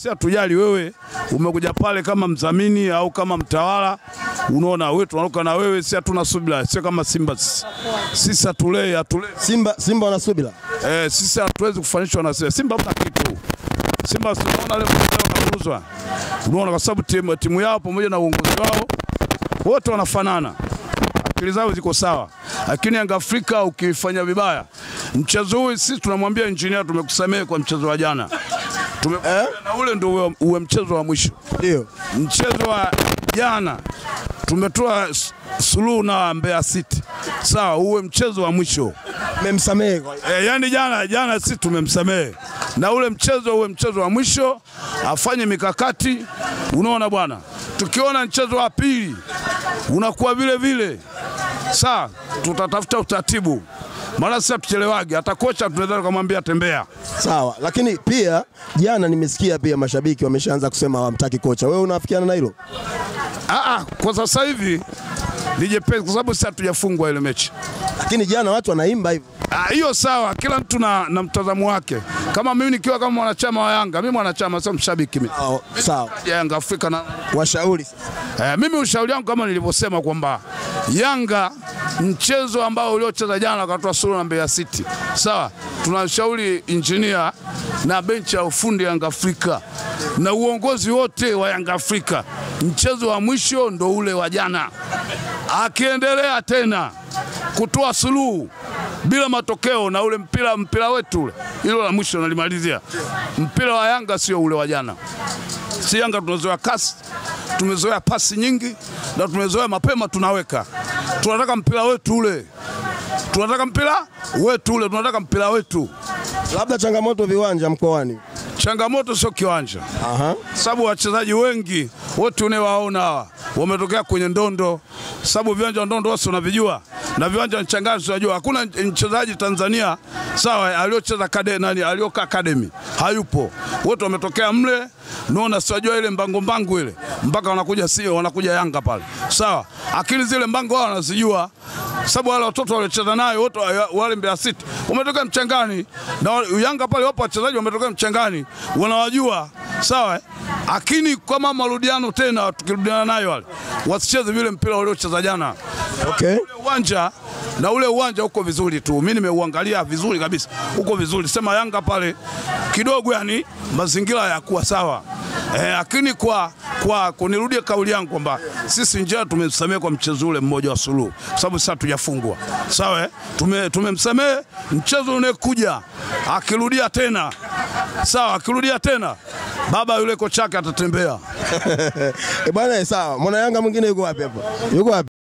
si hatujali wewe umekuja pale kama mdhamini au kama mtawala, unaona wewe tunaruka na wewe, si hatuna subira, sio kama Simba sisi hatulei. Simba wana subira. Sisi hatuwezi kufanishwa na Simba hapa kitu. Simba tunaona leo wanakuzwa. Unaona kwa sababu timu yao pamoja na uongozi wao wote wanafanana. Akili zao ziko sawa. Lakini Yanga Afrika ukifanya vibaya, mchezo huu sisi tunamwambia engineer tumekusamehe kwa mchezo wa jana. Na ule ndio uwe mchezo wa mwisho. Ndio. Mchezo wa jana tumetoa suluhu na Mbeya City. Sawa, uwe mchezo wa mwisho. Mmemsamehe kwa yani jana sisi tumemsamehe. Na ule mchezo uwe mchezo wa mwisho, afanye mikakati, unaona bwana. Tukiona mchezo wa pili unakuwa vile vile, sawa, tutatafuta utaratibu. Maana sasa tuchelewage, hata kocha tunaweza kumwambia tembea. Sawa, lakini pia jana nimesikia pia mashabiki wameshaanza kusema hawamtaki kocha. Wewe unafikiana na hilo? Kwa sasa hivi ni jepesi kwa sababu sasa hatujafungwa ile mechi. Lakini jana watu wanaimba hivyo. Hiyo sawa, kila mtu na mtazamo wake. Kama mimi nikiwa kama mwanachama wa Yanga, mimi mwanachama sio mshabiki mimi. Sawa. Yanga Afrika na washauri. Mimi ushauri wangu kama nilivyosema kwamba Yanga mchezo ambao uliocheza jana wakatoa suluhu na Mbeya City. Sawa, tunashauri engineer na benchi ya ufundi Yanga Afrika na uongozi wote wa Yanga Afrika, mchezo wa mwisho ndo ule wa jana. Akiendelea tena kutoa suluhu bila matokeo na ule mpira wetu ule, hilo la mwisho nalimalizia. Mpira wa Yanga sio ule wa jana. Si Yanga tunazoea kasi, tumezoea pasi nyingi na tumezoea mapema tunaweka. Tunataka mpira wetu ule. Tunataka mpira wetu. Labda changamoto viwanja mkoani. Changamoto sio kiwanja. Sababu wachezaji wengi wote unaowaona wametokea kwenye ndondo. Sababu viwanja ndondo wao unavijua na viwanja nchangazi unajua. Hakuna mchezaji Tanzania sawa aliocheza alioka academy. Hayupo. Wote wametokea mle. Naona sijua ile mbango ile mpaka wanakuja Yanga pale. Sawa. Akili zile mbango wao wanazijua. Sababu wale watoto waliocheza nayo wote wale Mbeya City wametoka mchangani na Yanga pale wapo wachezaji wametoka mchangani wanawajua. Sawa. Lakini kama marudiano tena tukirudiana nayo wale wasicheze vile mpira waliocheza jana. Ule uwanja uko vizuri tu. Mimi nimeuangalia vizuri kabisa. Uko vizuri. Sema Yanga pale kidogo yani mazingira yakuwa sawa. Lakini kwa kunirudia kauli yangu kwamba sisi njia tumemsamehe kwa mchezo ule mmoja wa suluhu. Sababu sasa tujafungwa. Sawa? Tumemsamehe mchezo unaokuja. Akirudia tena. Sawa, akirudia tena baba yule kocha yake atatembea. Bwana sawa. Mwana Yanga mwingine yuko wapi hapa? Yuko wapi?